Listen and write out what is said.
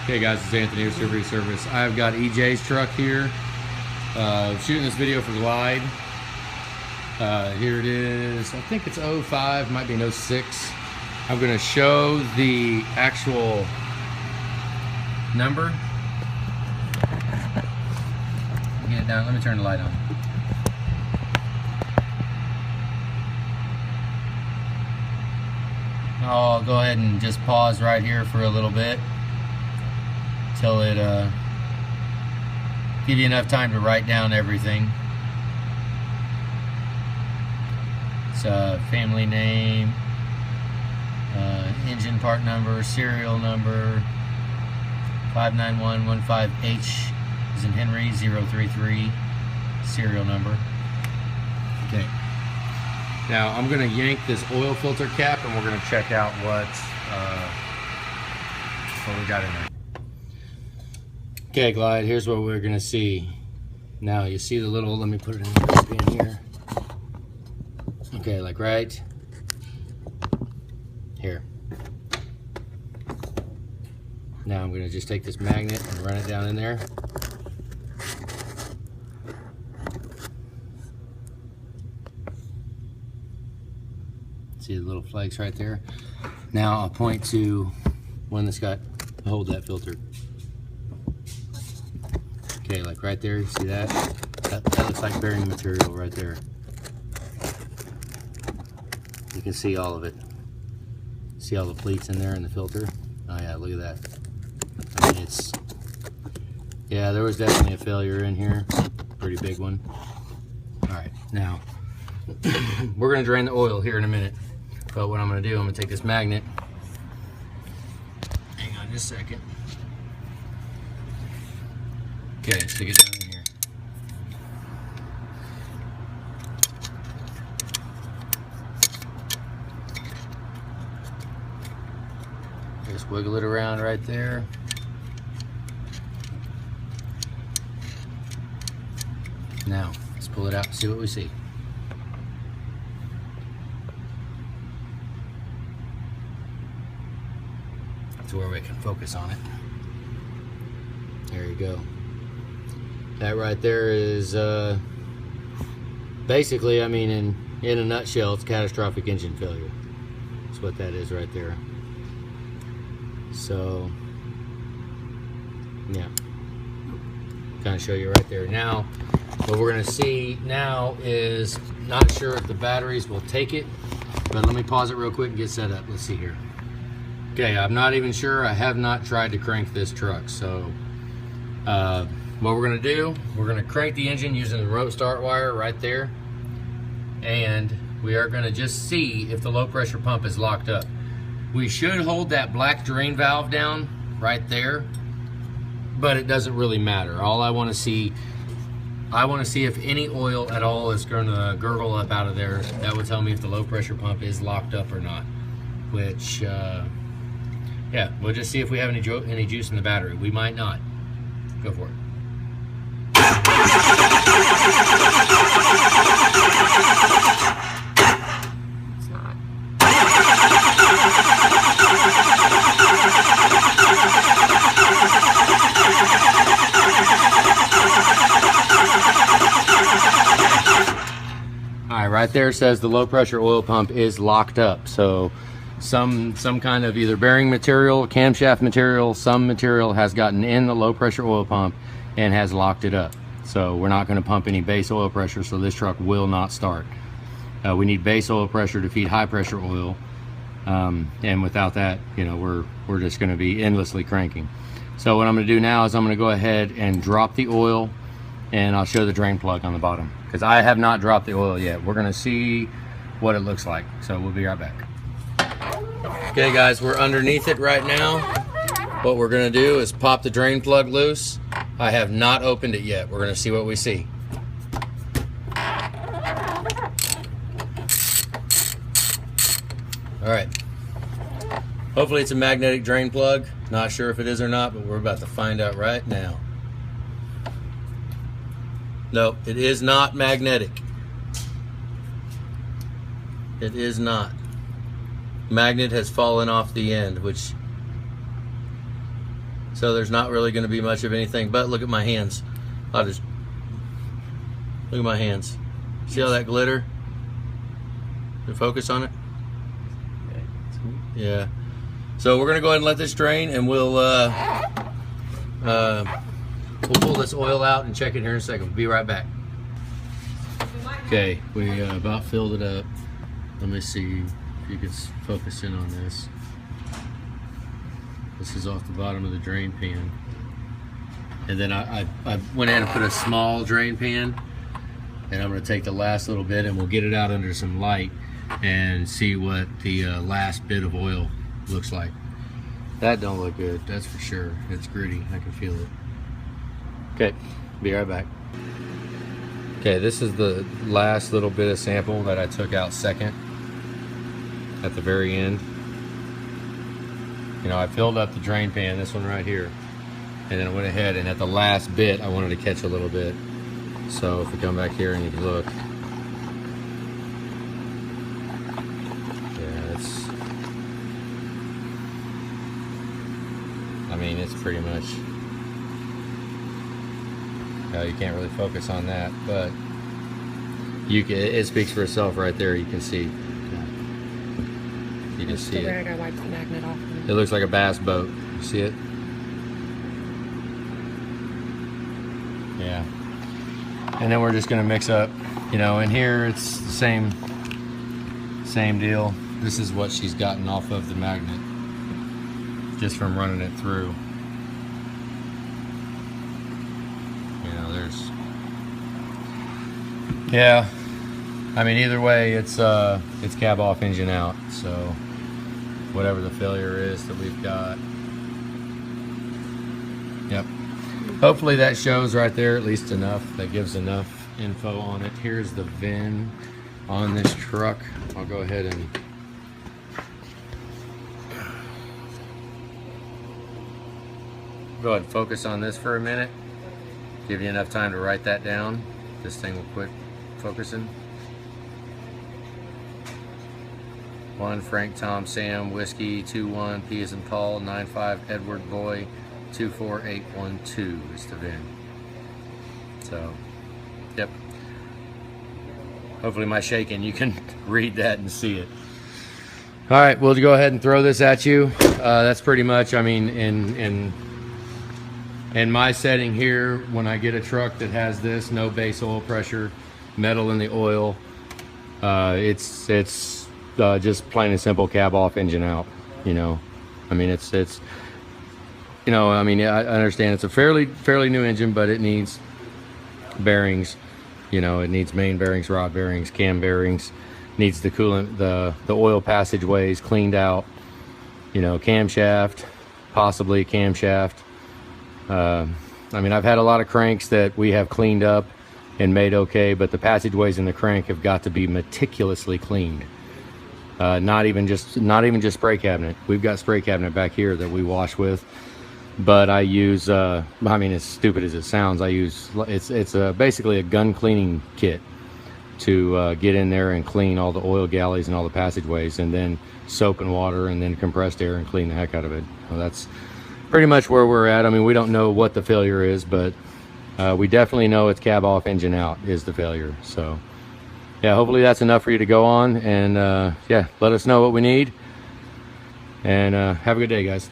Okay guys, it's Anthony with Silvery Service. I've got EJ's truck here. Shooting this video for Glide. Here it is. I think it's 05, might be an 06. I'm going to show the actual number. Get it down. Let me turn the light on. I'll go ahead and just pause right here for a little bit till it give you enough time to write down everything. It's family name, engine part number, serial number 59115H is in Henry 033 serial number. Okay. Now I'm going to yank this oil filter cap and we're going to check out what we got in there. Okay, Glide, here's what we're going to see. Now you see the little, let me put it in here. Okay, like right here. Now I'm going to just take this magnet and run it down in there. See the little flakes right there? Now I'll point to one that's got, hold that filter. Okay, like right there, you see that? That looks like bearing material right there. You can see all of it. See all the pleats in there in the filter? Oh yeah, look at that. I mean, it's, yeah, there was definitely a failure in here. Pretty big one. Alright, now, we're going to drain the oil here in a minute. But what I'm going to do, I'm going to take this magnet. Hang on just a second. Okay, stick it down in here. Just wiggle it around right there. Now, let's pull it out and see what we see. To where we can focus on it. There you go. That right there is basically, I mean, in a nutshell, it's catastrophic engine failure. That's what that is right there. So, yeah, kind of show you right there. Now, what we're going to see now is, not sure if the batteries will take it, but let me pause it real quick and get set up. Let's see here. Okay, I'm not even sure. I have not tried to crank this truck. So what we're going to do, we're going to crank the engine using the rope start wire right there. And we are going to just see if the low pressure pump is locked up. We should hold that black drain valve down right there, but it doesn't really matter. All I want to see, if any oil at all is going to gurgle up out of there. That would tell me if the low pressure pump is locked up or not, which yeah, we'll just see if we have any juice in the battery. We might not. Go for it. It's not. All right, right there says the low pressure oil pump is locked up. So some kind of either bearing material, camshaft material, some material has gotten in the low pressure oil pump and has locked it up. So we're not going to pump any base oil pressure, so this truck will not start. We need base oil pressure to feed high pressure oil, and without that, you know, we're just going to be endlessly cranking. So what I'm going to do now is I'm going to go ahead and drop the oil, and I'll show the drain plug on the bottom, because I have not dropped the oil yet. We're going to see what it looks like, so we'll be right back. Okay guys, we're underneath it right now. What we're going to do is pop the drain plug loose. I have not opened it yet. We're going to see what we see. Alright. Hopefully it's a magnetic drain plug. Not sure if it is or not, but we're about to find out right now. No, it is not magnetic. It is not. Magnet has fallen off the end, which So there's not really going to be much of anything, but look at my hands. Look at my hands. See all that glitter? You focus on it? Yeah. So we're gonna go ahead and let this drain, and we'll pull this oil out and check it here in a second. We'll be right back. Okay, we about filled it up. Let me see if you can focus in on this. This is off the bottom of the drain pan. And then I went ahead and put a small drain pan, and I'm gonna take the last little bit and we'll get it out under some light and see what the last bit of oil looks like. That don't look good, that's for sure. It's gritty, I can feel it. Okay, be right back. Okay, this is the last little bit of sample that I took out second at the very end. You know, I filled up the drain pan, this one right here, and then I went ahead and at the last bit I wanted to catch a little bit. So if we come back here and you look, yeah, I mean, it's pretty much, you can't really focus on that, but it speaks for itself right there. You can see, it. I gotta wipe the magnet off. It looks like a bass boat. You see it? Yeah. And then we're just gonna mix up, you know, in here it's the same deal. This is what she's gotten off of the magnet just from running it through. You know, yeah, I mean, either way, it's cab off, engine out. So whatever the failure is that we've got. Yep. Hopefully that shows right there at least enough. That gives enough info on it. Here's the VIN on this truck. I'll go ahead and go ahead and focus on this for a minute. Give you enough time to write that down. This thing will quit focusing. 1 Frank Tom Sam Whiskey 21 P as in Paul 95 Edward Boy 24812 is the VIN. So, yep. Hopefully my shaking, you can read that and see it. All right, we'll go ahead and throw this at you. That's pretty much, I mean, in my setting here, when I get a truck that has this, no base oil pressure, metal in the oil, it's just plain and simple cab off, engine out. You know, I mean, it's you know, I mean, I understand it's a fairly new engine, but it needs bearings. You know, it needs main bearings, rod bearings, cam bearings, needs the coolant, the oil passageways cleaned out. You know, camshaft, possibly camshaft. I mean, I've had a lot of cranks that we have cleaned up and made okay, but the passageways in the crank have got to be meticulously cleaned. Not even just spray cabinet. We've got spray cabinet back here that we wash with, but I use, I mean, as stupid as it sounds, I use, it's basically a gun cleaning kit to get in there and clean all the oil galleys and all the passageways, and then soap and water and then compressed air and clean the heck out of it. Well, that's pretty much where we're at. I mean, we don't know what the failure is, but we definitely know it's cab off, engine out is the failure. So yeah, hopefully that's enough for you to go on, and yeah, let us know what we need, and have a good day, guys.